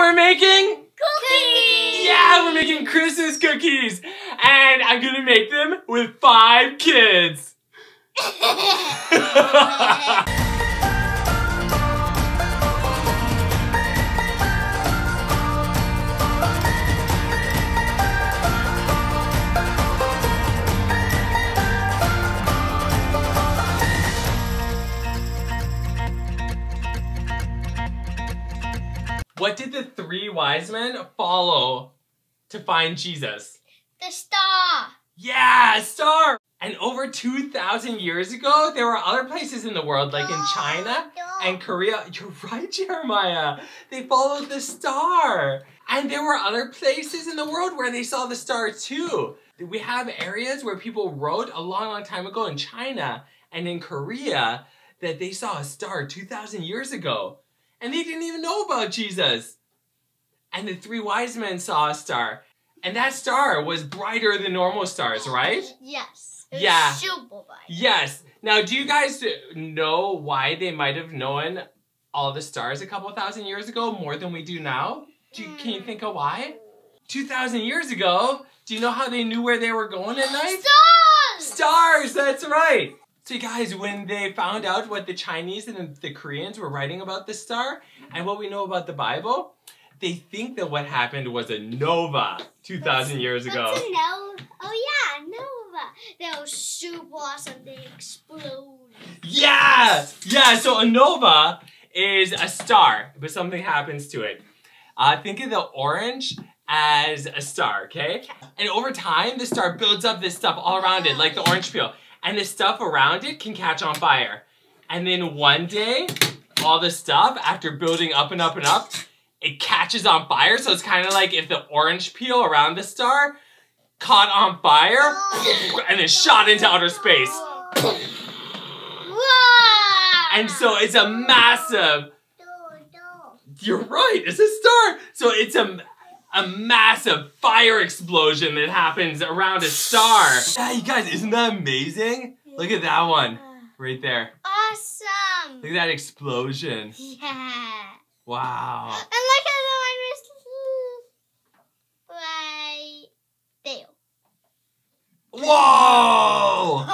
we're making? Cookies! Yeah, we're making Christmas cookies. And I'm gonna make them with 5 kids. What did the 3 wise men follow to find Jesus? The star. Yeah, a star! And over 2,000 years ago, there were other places in the world, like in China and Korea. You're right, Jeremiah. They followed the star. And there were other places in the world where they saw the star too. We have areas where people wrote a long, long time ago in China and in Korea that they saw a star 2,000 years ago. And they didn't even know about Jesus. And the 3 wise men saw a star. And that star was brighter than normal stars, right? Yes. It was Yeah. super bright. Yes. Now, do you guys know why they might have known all the stars a couple thousand years ago more than we do now? Can you think of why? 2,000 years ago, do you know how they knew where they were going at night? Stars! Stars, that's right. So you guys, when they found out what the Chinese and the Koreans were writing about the star and what we know about the Bible, they think that what happened was a nova 2,000 years ago. That's a nova. Oh yeah, nova. That was super awesome. They exploded. Yeah! Yeah, so a nova is a star, but something happens to it. Think of the orange as a star, okay? And over time, the star builds up this stuff all around it, like the orange peel. And the stuff around it can catch on fire. And then one day, all the stuff, after building up and up and up, it catches on fire. So it's kind of like if the orange peel around the star caught on fire and then shot into outer space. And so it's a massive... You're right, it's a star. So it's a massive fire explosion that happens around a star. Yeah, you guys, isn't that amazing? Look at that one right there. Awesome. Look at that explosion. Yeah. Wow. And look at the one right there. Whoa!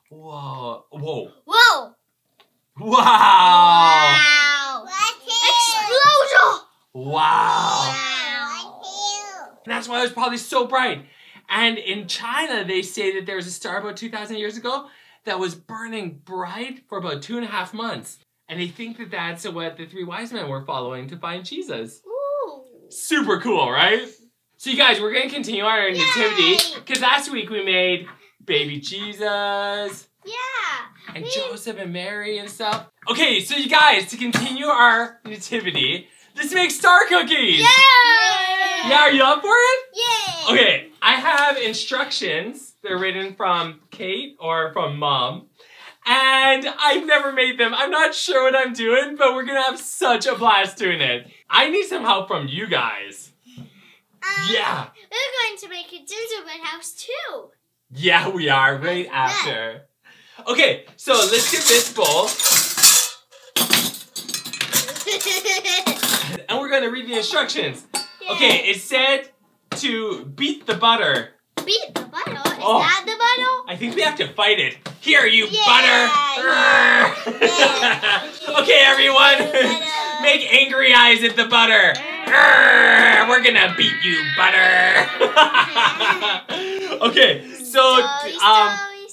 Whoa. Whoa. Whoa. Wow. Wow. Explosion. Wow. And that's why it was probably so bright. And in China, they say that there was a star about 2,000 years ago that was burning bright for about 2.5 months. And they think that that's what the 3 wise men were following to find Jesus. Ooh. Super cool, right? So you guys, we're going to continue our nativity. Because last week we made baby Jesus. Yeah. And Joseph and Mary and stuff. Okay, so you guys, to continue our nativity, let's make star cookies. Yeah. Yeah, are you up for it? Yeah. Okay, I have instructions. They're written from Kate or from Mom. And I've never made them. I'm not sure what I'm doing, but we're gonna have such a blast doing it. I need some help from you guys. Yeah. We're going to make a gingerbread house too. Yeah, we are, right after. Okay, so let's get this bowl. And we're gonna read the instructions. Yeah. Okay, it said to beat the butter. Beat the butter? Is Oh. that the butter? I think we have to fight it. Here, you Yeah, butter! Okay, everyone, make angry eyes at the butter. We're gonna beat you, butter. Okay, so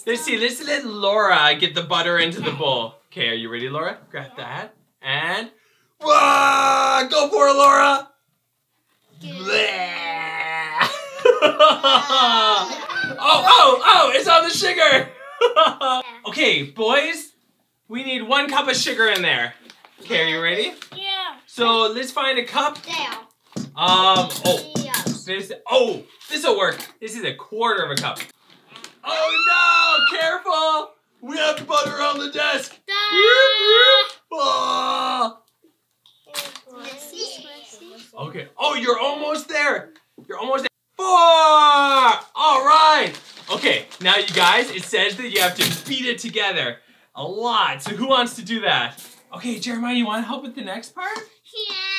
let's see. Let's let Laura get the butter into the bowl. Okay, are you ready, Laura? Grab that and go for it, Laura. Oh, it's on the sugar. Okay, boys, we need 1 cup of sugar in there. Okay, are you ready? Yeah. So let's find a cup. There. This'll work. This is 1/4 of a cup. Oh no, careful. We have butter on the desk. Oh. Okay, oh, you're almost there. You're almost there. 4. All right. Okay, now you guys, it says that you have to beat it together a lot. So who wants to do that? Okay, Jeremiah, you want to help with the next part? Yeah.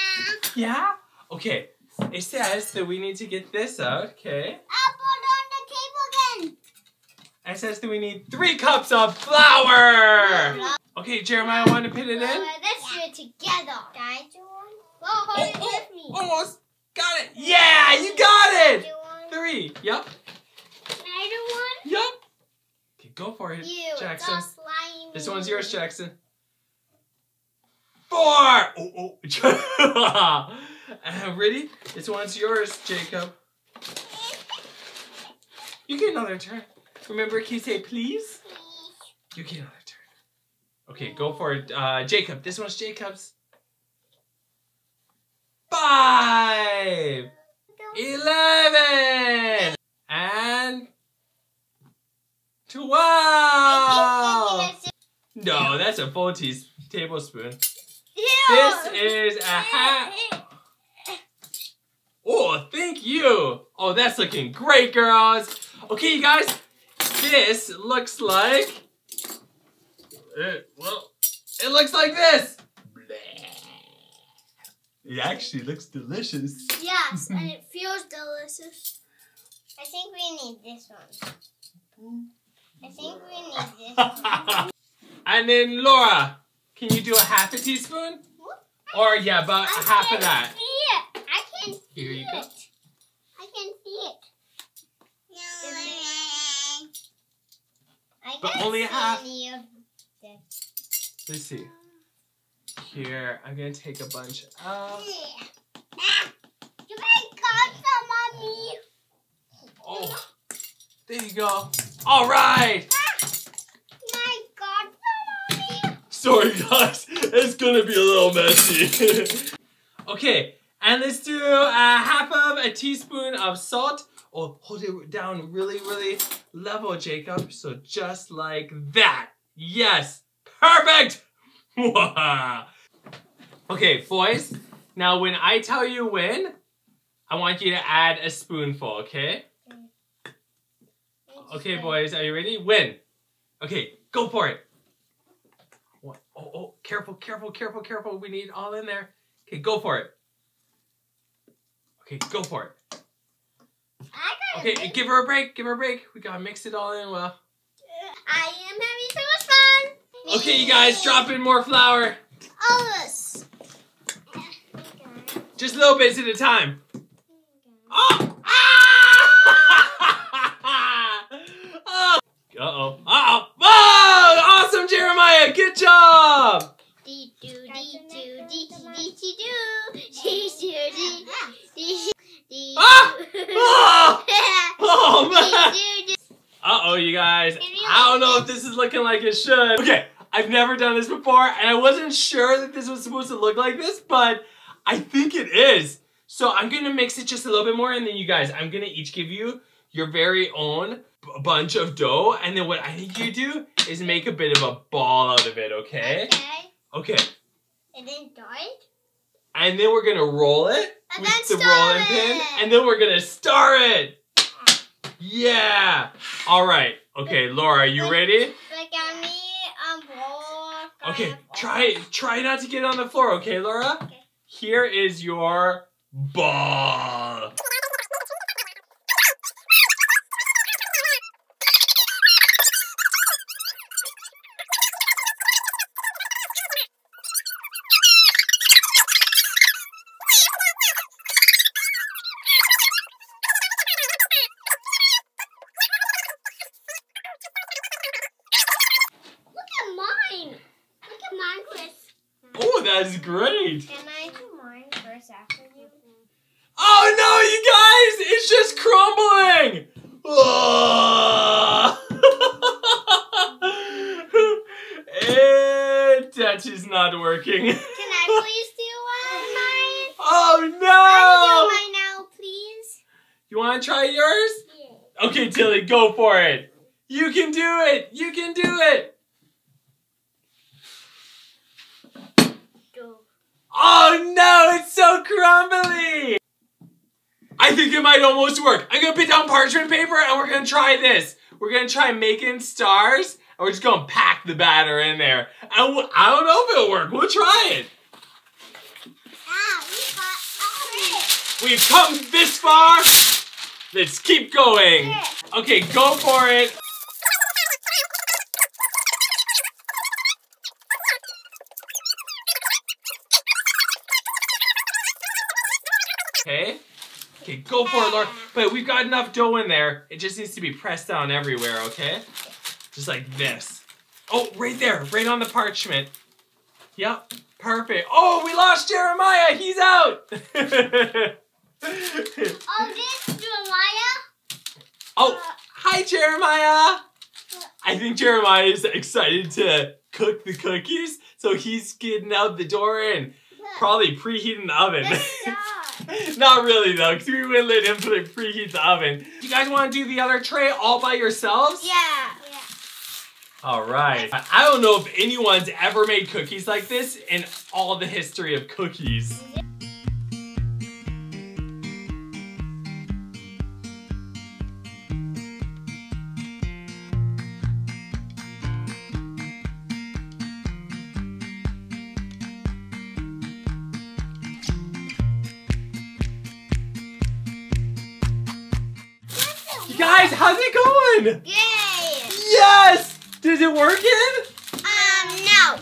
Yeah? Okay. It says that we need to get this out, okay? I'll put on the table again. It says that we need 3 cups of flour. Okay, Jeremiah, want to put it in? Let's do it together. Guys, you want? Go hold it with me. Almost got it. Yeah, you got it. 3. Yep. Can I do one? Yep. Okay, go for it, Jackson. It's all slimy. This one's yours, Jackson. 4. Oh. Ready? This one's yours, Jacob. You get another turn. Remember, can you say please? You get another turn. Okay, go for it. Jacob, this one's Jacob's. 5. 11. And 12. No, that's a full tablespoon. This is a half. Oh, thank you. Oh, that's looking great, girls. Okay, you guys, this looks like. It looks like this. It actually looks delicious. Yes, and it feels delicious. I think we need this one. And then Laura, can you do a half a teaspoon? Or yeah, about half of that. I can see Here you go. it. I can see it. But only half. Any of Let's see. Here, I'm gonna take a bunch of. You may cut some on me. Oh, there you go. All right. My God, some on me. Sorry, guys. It's gonna be a little messy. Okay, and let's do a half of a teaspoon of salt. Oh, hold it down really, really level, Jacob. So just like that. Yes. Perfect. Okay, boys. Now, when I tell you when, I want you to add a spoonful, okay? Okay, boys, are you ready? When? Okay, go for it. Oh, careful. We need it all in there. Okay, go for it. Okay, go for it. Okay, give her a break. We gotta mix it all in well. I am having so much fun. Okay, you guys, drop in more flour. All of us. Just little bits at a time. Oh! Ah! Oh! Whoa! Awesome, Jeremiah! Good job! Oh, man! Uh-oh, you guys. I don't know if this is looking like it should. Okay, I've never done this before, and I wasn't sure that this was supposed to look like this, but I think it is. So I'm gonna mix it just a little bit more, and then you guys, I'm gonna each give you your very own bunch of dough, and then what I need you to do is make a bit of a ball out of it, okay? Okay. And then dart. And then we're gonna roll it And with then the rolling pin, and then we're gonna star it. Yeah. All right. Okay, Laura, are you ready? Okay, try not to get on the floor, okay, Laura? Okay. Here is your ball. Oh, that's great. Can I do mine first after you? Oh no, you guys! It's just crumbling! Oh. That is not working. Can I please do mine? Oh no! I can do mine now, please. You want to try yours? Yeah. Okay, Tilly, go for it. You can do it. You can do it. Oh no, it's so crumbly! I think it might almost work. I'm gonna put down parchment paper and we're gonna try this. We're gonna try making stars and we're just gonna pack the batter in there. And I don't know if it'll work. We'll try it. We've come this far. Let's keep going. Okay, go for it. Okay. Okay, go for it, Laura. But we've got enough dough in there. It just needs to be pressed down everywhere, okay? Just like this. Oh, right there. Right on the parchment. Yep. Perfect. Oh, we lost Jeremiah. He's out. Oh, this Jeremiah? Oh, hi, Jeremiah. I think Jeremiah is excited to cook the cookies. So he's getting out the door and probably preheating the oven. Not really though, because we wouldn't let him preheat the oven. You guys want to do the other tray all by yourselves? Yeah. All right. I don't know if anyone's ever made cookies like this in all the history of cookies. Guys, how's it going? Yay! Yes! Is it working? No.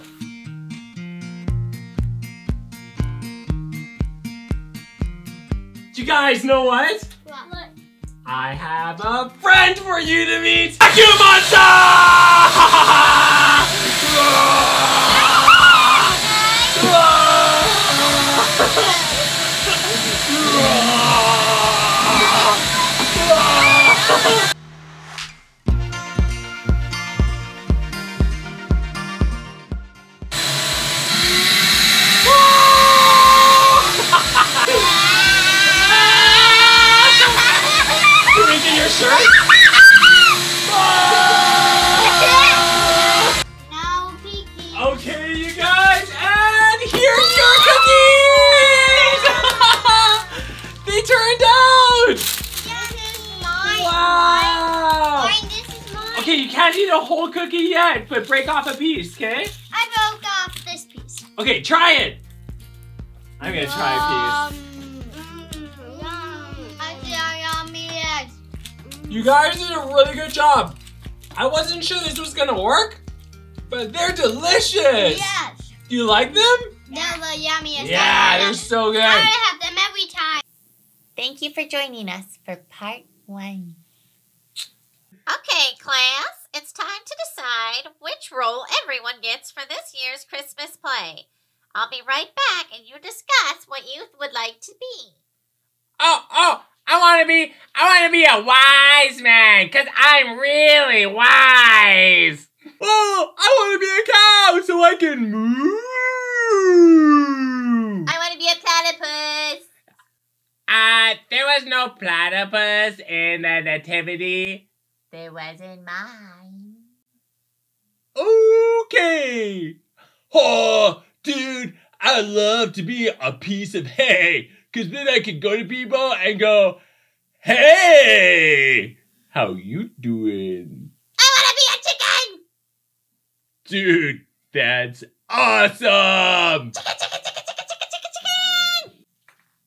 Do you guys know what? What? I have a friend for you to meet! Vacuum Monster! Your shirt? No peeking. Okay, you guys, and here's your cookies! They turned out! This is mine. Wow! Mine, this is mine. Okay, you can't eat a whole cookie yet, but break off a piece, okay? I broke off this piece. Okay, try it! I'm gonna try a piece. You guys did a really good job. I wasn't sure this was gonna work, but they're delicious. Yes. Do you like them? They're the yummiest. Yeah, they're so good. I have them every time. Thank you for joining us for part 1. Okay, class, it's time to decide which role everyone gets for this year's Christmas play. I'll be right back and you discuss what you would like to be. I want to be a wise man, because I'm really wise. Oh, I want to be a cow so I can moo. I want to be a platypus. There was no platypus in the nativity. There wasn't mine. Okay. Oh, dude, I'd love to be a piece of hay. Because then I could go to people and go, hey, how you doing? I want to be a chicken. Dude, that's awesome.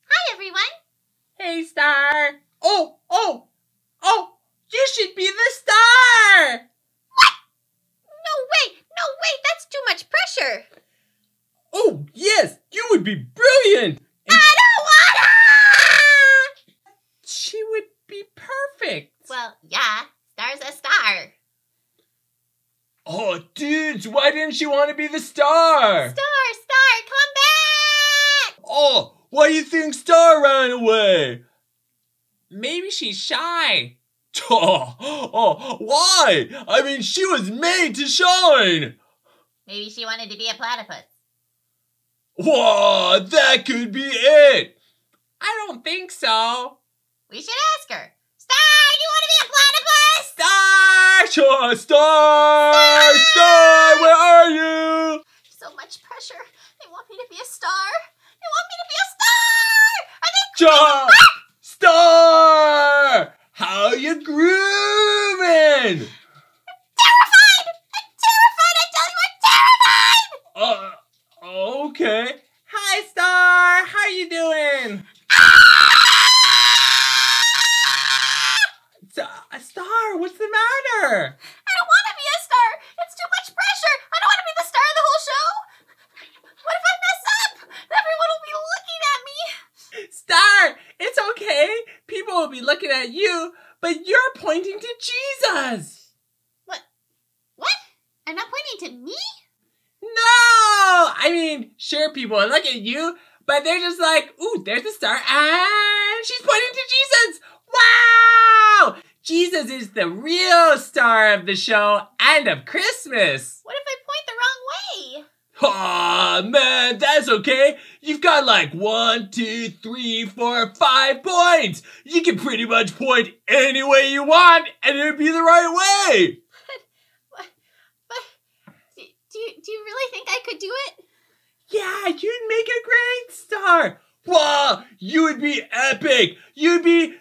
Hi, everyone. Hey, Star. Oh, you should be the star. No way, that's too much pressure. Oh, yes, you would be brilliant. I don't wanna! She would be perfect. Well, yeah, Star's a star. Oh, dudes, why didn't you want to be the star? Star, come back! Oh, why do you think Star ran away? Maybe she's shy. Oh, why? I mean, she was made to shine. Maybe she wanted to be a platypus. Whoa, that could be it. I don't think so. We should ask her. Star, you want to be a platypus? Star, where are you? So much pressure. They want me to be a star. They want me to be a star. Star, how you grooving? Terrified! I'm terrified! I tell you, I'm terrified! Okay. Hi, Star. How you doing? Ah! I don't want to be a star. It's too much pressure. I don't want to be the star of the whole show. What if I mess up? Everyone will be looking at me. Star, it's okay. People will be looking at you, but you're pointing to Jesus. What? I'm not pointing to me? No! I mean, sure, people will look at you, but they're just like, ooh, there's a star, and she's pointing to Jesus. Wow! Jesus is the real star of the show and of Christmas. What if I point the wrong way? Aw, man, that's okay. You've got like 1, 2, 3, 4, 5 points. You can pretty much point any way you want, and it'll be the right way. Do you really think I could do it? Yeah, you'd make a great star. Wow, you would be epic. You'd be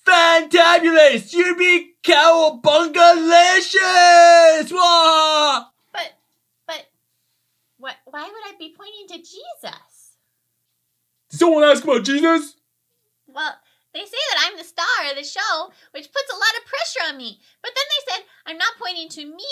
fantabulous. You'd be cowabungalicious. Wow. But why would I be pointing to Jesus? Did someone ask about Jesus? Well, they say that I'm the star of the show, which puts a lot of pressure on me. But then they said I'm not pointing to me,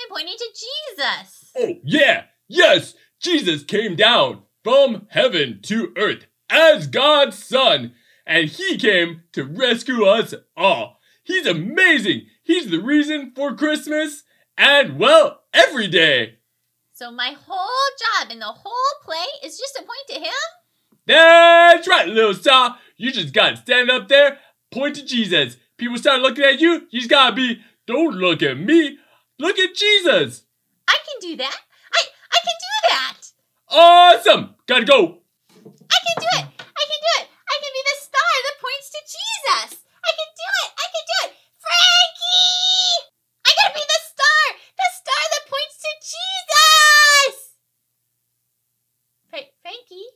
I'm pointing to Jesus. Oh, yeah. Yes, Jesus came down from heaven to earth as God's son, and he came to rescue us all. He's amazing. He's the reason for Christmas and, well, every day. So my whole job in the whole play is just to point to him? That's right, little star. You just gotta stand up there, point to Jesus. People start looking at you, you just gotta be, don't look at me, look at Jesus. I can do that. I can do that. Awesome. Gotta go. I can do it. I can do it. I can be the star that points to Jesus. I can do it. I can do it. Frankie! I gotta be the star that points to Jesus. Frankie?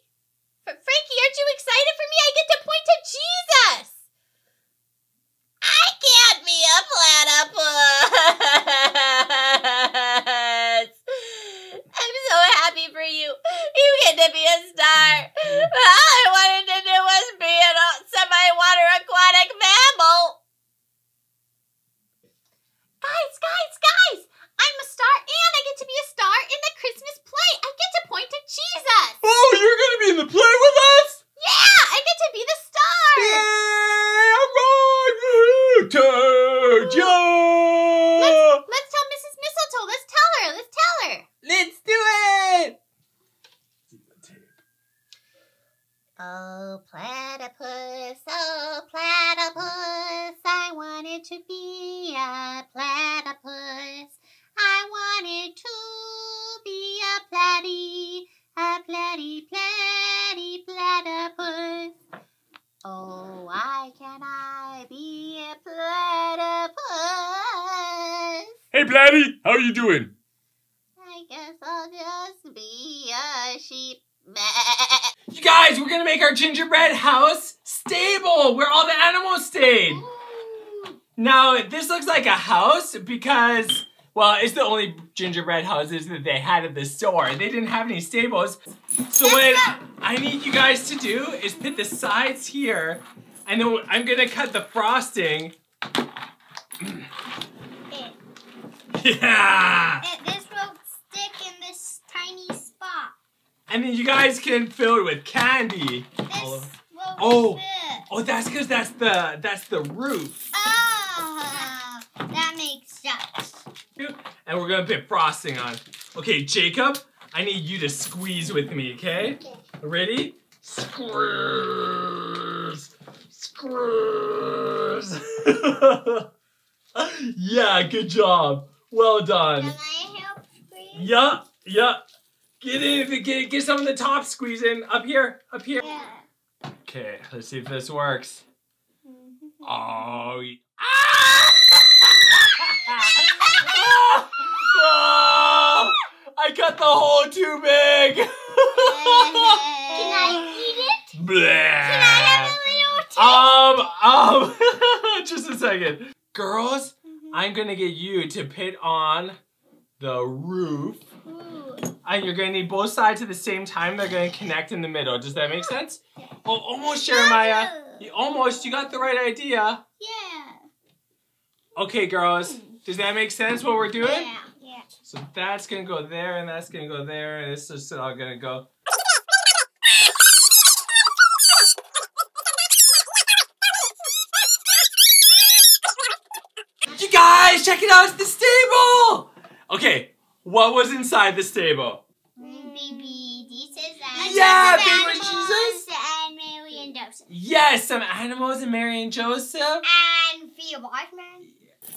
Frankie, aren't you excited for me? I get to point to Jesus. I can't be a platypus. I'm so happy for you. You get to be a star. All I wanted to do was be a semi-water aquatic mammal. Guys! I'm a star and I get to be a star in the Christmas play. I get to point to Jesus. Oh, you're gonna be in the play with us? Yeah, I get to be the star. Yay! Alright! Yeah! Let's tell Mrs. Mistletoe. Let's tell her. Let's do it! Oh, platypus, I wanted to be a platypus. I wanted to be a platypus. Oh, why can't I be a platypus? Hey, Platty, how are you doing? I guess I'll just be a sheep. You guys, we're gonna make our gingerbread house stable where all the animals stayed. Now, this looks like a house because, well, it's the only gingerbread houses that they had at the store. They didn't have any stables. So what I need you guys to do is put the sides here, and then I'm gonna cut the frosting. Yeah! This will stick in this tiny spot. And then you guys can fill it with candy. This will Oh, fit. oh, that's because that's the roof. Ah, that makes sense. And we're gonna put frosting on. Okay, Jacob, I need you to squeeze with me, okay? Ready? Squeeze! Squeeze! Yeah, good job. Well done. Can I help squeeze? Yeah. Get in, get some of the top squeezing. Up here. Yeah. Okay, let's see if this works. Oh, oh, I cut the hole too big. Can I eat it? Bleh. Can I have a little taste? Just a second. Girls, I'm gonna get you to put on the roof. Ooh. And you're gonna need both sides at the same time. They're gonna connect in the middle. Does that make sense? Oh, almost, Jeremiah. You got the right idea. Yeah. Okay, girls, Does that make sense what we're doing? Yeah. Yeah. So that's gonna go there, and that's gonna go there, and it's just all gonna go. You guys, check it out, it's the stable! Okay, what was inside the stable? Baby Jesus and Yeah, some baby Jesus. and Mary and Joseph. Yes, some animals and Mary and Joseph. And the wise man.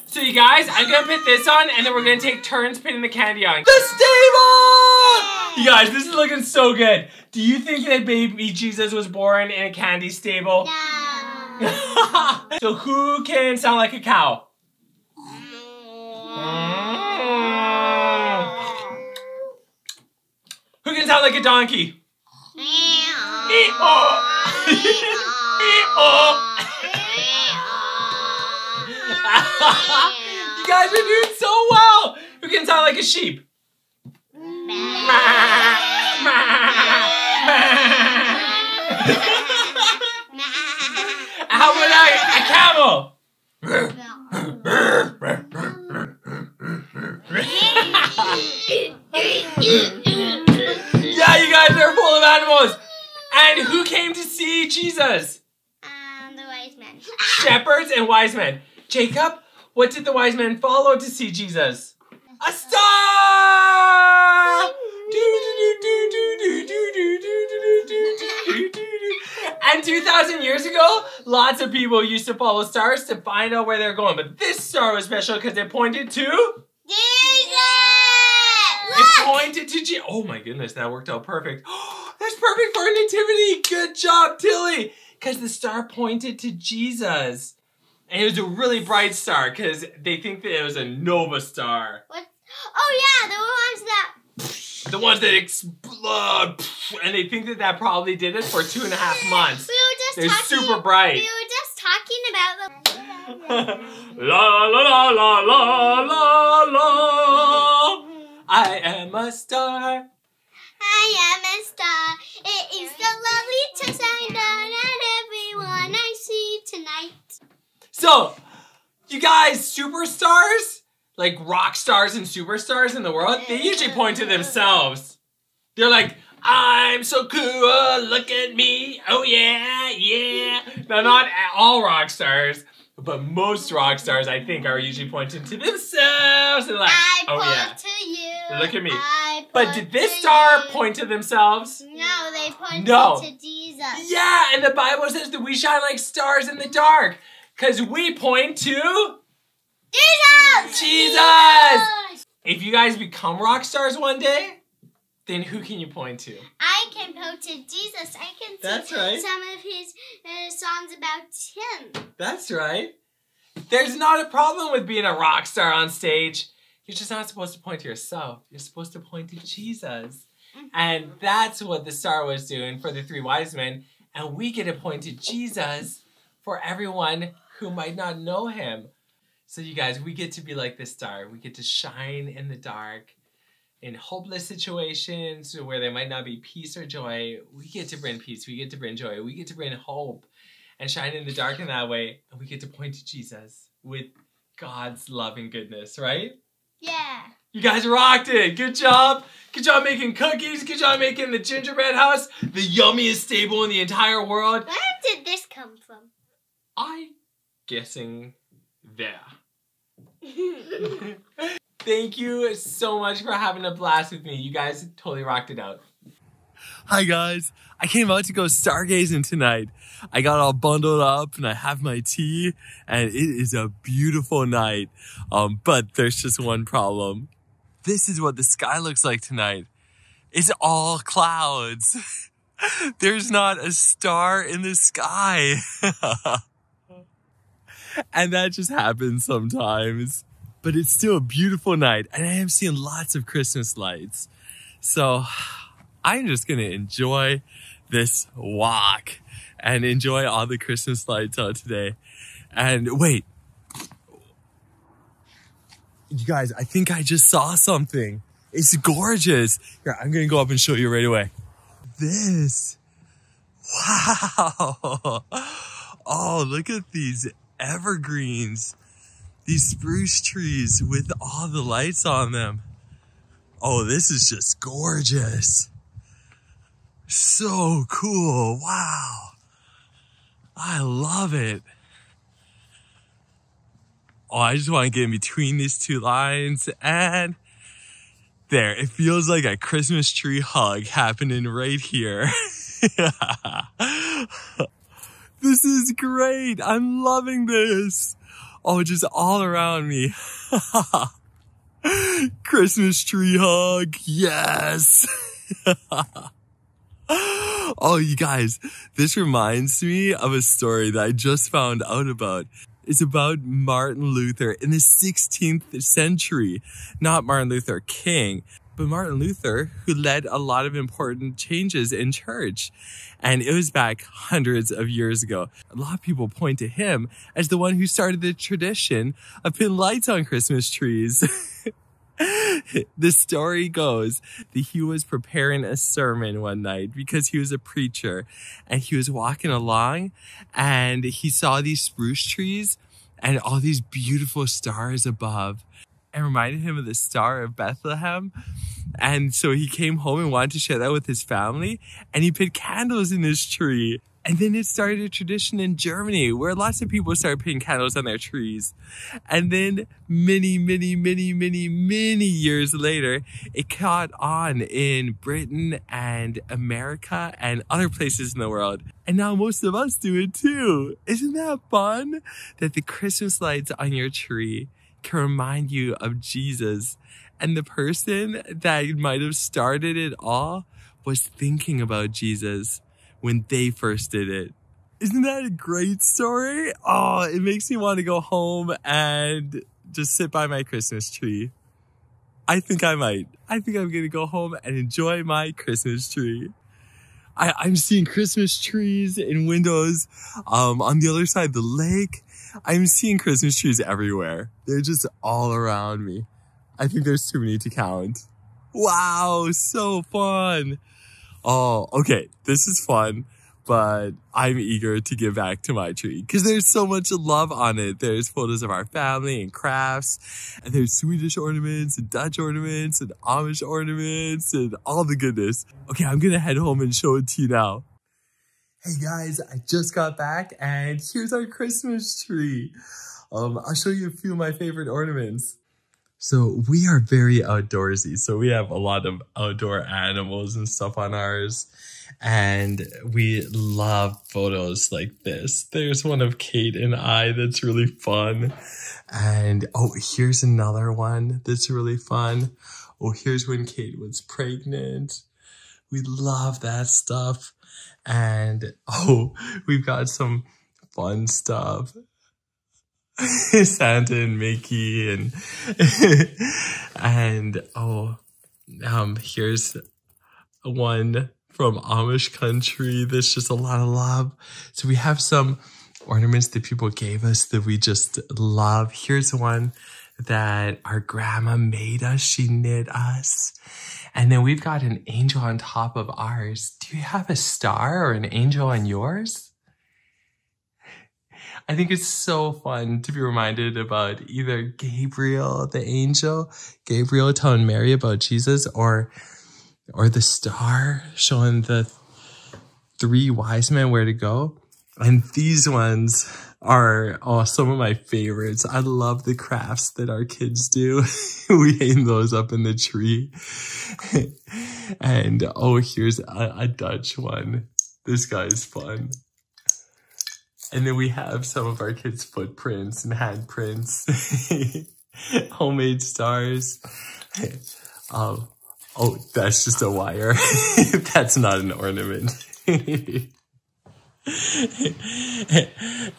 So you guys, I'm gonna put this on, and then we're gonna take turns putting the candy on. The stable! You guys, this is looking so good. Do you think that baby Jesus was born in a candy stable? No. So who can sound like a cow? Who can sound like a donkey? You guys are doing so well. Who can sound like a sheep? How about a camel? Yeah, you guys are full of animals. And who came to see Jesus? The wise men. Shepherds and wise men. Jacob, what did the wise men follow to see Jesus? A star! And 2,000 years ago, lots of people used to follow stars to find out where they're going. But this star was special because it pointed to... Jesus! It pointed to Jesus. Oh my goodness, that worked out perfect. That's perfect for a nativity. Good job, Tilly. Because the star pointed to Jesus. And it was a really bright star because they think that it was a nova star. What? Oh yeah, The ones that explode. And they think that probably did it for 2.5 months. We were just They're talking, super bright. We were just talking about the... La la la la la la la. I am a star. I am a star. It is so lovely to shine down at everyone I see tonight. So, you guys, superstars, like rock stars and superstars in the world, they usually point to themselves. They're like, I'm so cool, look at me, oh yeah, yeah. Now, not all rock stars, but most rock stars, I think, are usually pointing to themselves. And like, I oh point yeah, to you. look at me. I But point did this to star you. point to themselves? No, they pointed No. to Jesus. Yeah, and the Bible says that we shine like stars in the dark. Because we point to Jesus! Jesus! If you guys become rock stars one day, then who can you point to? I can point to Jesus. I can That's sing right. some of his songs about him. That's right. There's not a problem with being a rock star on stage. You're just not supposed to point to yourself. You're supposed to point to Jesus. And that's what the star was doing for the 3 wise men. And we get to point to Jesus for everyone who might not know him. So you guys, we get to be like this star. We get to shine in the dark, in hopeless situations where there might not be peace or joy. We get to bring peace. We get to bring joy. We get to bring hope and shine in the dark in that way. And we get to point to Jesus with God's love and goodness, right? Yeah. You guys rocked it. Good job. Good job making cookies. Good job making the gingerbread house, the yummiest stable in the entire world. Where did this come from? I'm guessing there. Thank you so much for having a blast with me. You guys totally rocked it out. Hi guys, I came out to go stargazing tonight. I got all bundled up and I have my tea and it is a beautiful night. But there's just one problem. This is what the sky looks like tonight. It's all clouds. There's not a star in the sky. And that just happens sometimes. But it's still a beautiful night and I am seeing lots of Christmas lights. So I'm just gonna enjoy this walk and enjoy all the Christmas lights out today. And wait, you guys, I think I just saw something. It's gorgeous. Here, I'm gonna go up and show you right away. This, wow. Oh, look at these evergreens. these spruce trees with all the lights on them. Oh, this is just gorgeous. So cool. Wow. I love it. Oh, I just want to get in between these two lines, and there, it feels like a Christmas tree hug happening right here. This is great. I'm loving this. Oh, just all around me. Christmas tree hug. Yes. Oh, you guys, this reminds me of a story that I just found out about. It's about Martin Luther in the 16th century. Not Martin Luther King, but Martin Luther, who led a lot of important changes in church. And it was back hundreds of years ago. A lot of people point to him as the one who started the tradition of putting lights on Christmas trees. The story goes that he was preparing a sermon one night because he was a preacher, and he was walking along and he saw these spruce trees and all these beautiful stars above, and reminded him of the Star of Bethlehem. And so he came home and wanted to share that with his family, and he put candles in his tree. And then it started a tradition in Germany where lots of people started putting candles on their trees. And then many years later, it caught on in Britain and America and other places in the world. And now most of us do it too. Isn't that fun? That the Christmas lights on your tree can remind you of Jesus. And the person that might have started it all was thinking about Jesus when they first did it. Isn't that a great story? Oh, it makes me want to go home and just sit by my Christmas tree. I think I might. I think I'm going to go home and enjoy my Christmas tree. I'm seeing Christmas trees in windows on the other side of the lake. I'm seeing Christmas trees everywhere. They're just all around me. I think there's too many to count. Wow, so fun. Oh, okay, this is fun, but I'm eager to give back to my tree because there's so much love on it. There's photos of our family and crafts, and there's Swedish ornaments and Dutch ornaments and Amish ornaments and all the goodness. Okay, I'm gonna head home and show it to you now. Hey guys, I just got back and here's our Christmas tree. I'll show you a few of my favorite ornaments. So we are very outdoorsy. So we have a lot of outdoor animals and stuff on ours. And we love photos like this. There's one of Kate and I that's really fun. And oh, here's another one that's really fun. Oh, here's when Kate was pregnant. We love that stuff. And oh, we've got some fun stuff. Santa and Mickey and oh, here's one from Amish country. There's just a lot of love. So we have some ornaments that people gave us that we just love. Here's one that our grandma made us. She knit us. And then we've got an angel on top of ours. Do you have a star or an angel on yours? I think it's so fun to be reminded about either Gabriel, the angel, Gabriel telling Mary about Jesus, or the star showing the 3 wise men where to go. And these ones are some of my favorites. I love the crafts that our kids do. We hang those up in the tree. And oh, here's a Dutch one. This guy's fun. And then we have some of our kids' footprints and handprints, homemade stars. Oh, that's just a wire. That's not an ornament.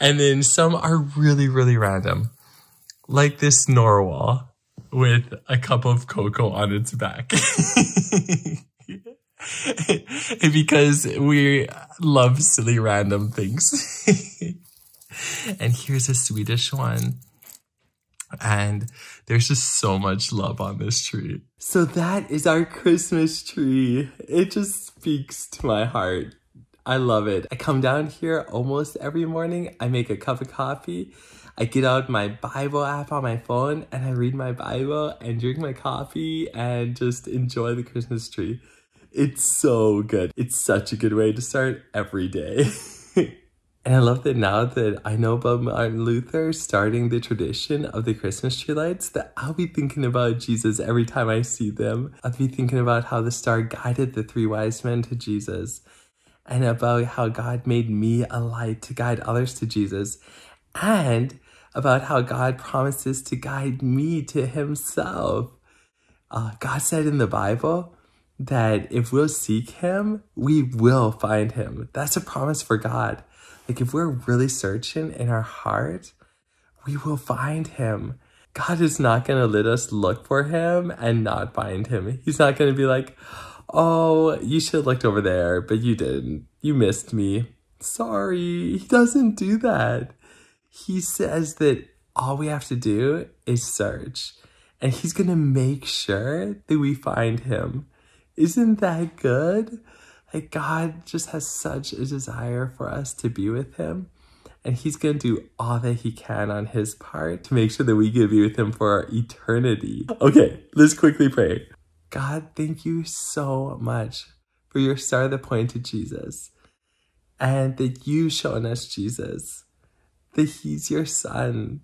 And then some are really, really random, like this narwhal with a cup of cocoa on its back. Because we love silly random things. And here's a Swedish one. And there's just so much love on this tree. So that is our Christmas tree. It just speaks to my heart. I love it. I come down here almost every morning. I make a cup of coffee. I get out my Bible app on my phone and I read my Bible and drink my coffee and just enjoy the Christmas tree. It's so good. It's such a good way to start every day. And I love that now that I know about Martin Luther starting the tradition of the Christmas tree lights, that I'll be thinking about Jesus every time I see them. I'll be thinking about how the star guided the 3 wise men to Jesus, and about how God made me a light to guide others to Jesus, and about how God promises to guide me to himself. God said in the Bible that if we'll seek him, we will find him. That's a promise for God. Like, if we're really searching in our heart, we will find him. God is not going to let us look for him and not find him. He's not going to be like, oh, you should have looked over there, but you didn't. You missed me. Sorry. He doesn't do that. He says that all we have to do is search, and he's going to make sure that we find him. Isn't that good? Like, God just has such a desire for us to be with him, and he's going to do all that he can on his part to make sure that we get to be with him for our eternity. Okay, let's quickly pray. God, thank you so much for your star that pointed to Jesus, and that you've shown us Jesus, that he's your son,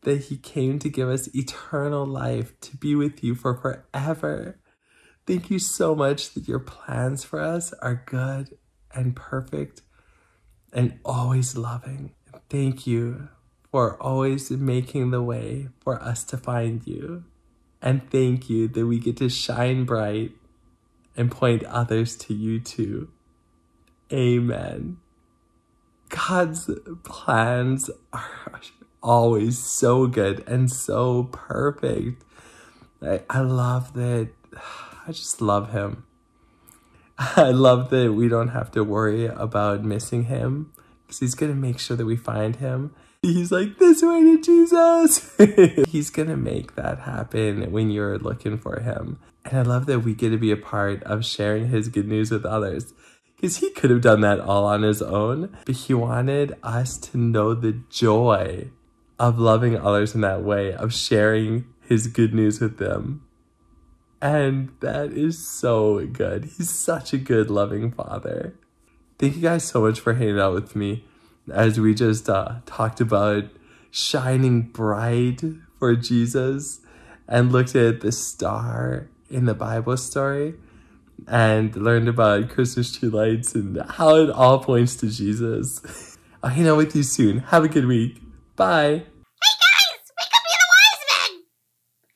that he came to give us eternal life, to be with you for forever. Thank you so much that your plans for us are good and perfect and always loving. Thank you for always making the way for us to find you. And thank you that we get to shine bright and point others to you too. Amen. God's plans are always so good and so perfect. I love that. I just love him. I love that we don't have to worry about missing him, because he's going to make sure that we find him. He's like, this way to Jesus. He's going to make that happen when you're looking for him. And I love that we get to be a part of sharing his good news with others, because he could have done that all on his own, but he wanted us to know the joy of loving others in that way, of sharing his good news with them. And that is so good. He's such a good, loving father. Thank you guys so much for hanging out with me as we just talked about shining bright for Jesus and looked at the star in the Bible story and learned about Christmas tree lights and how it all points to Jesus. I'll hang out with you soon. Have a good week. Bye. Hey guys, we could be the wise men!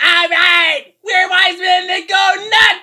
All right, we're wise men that go nuts.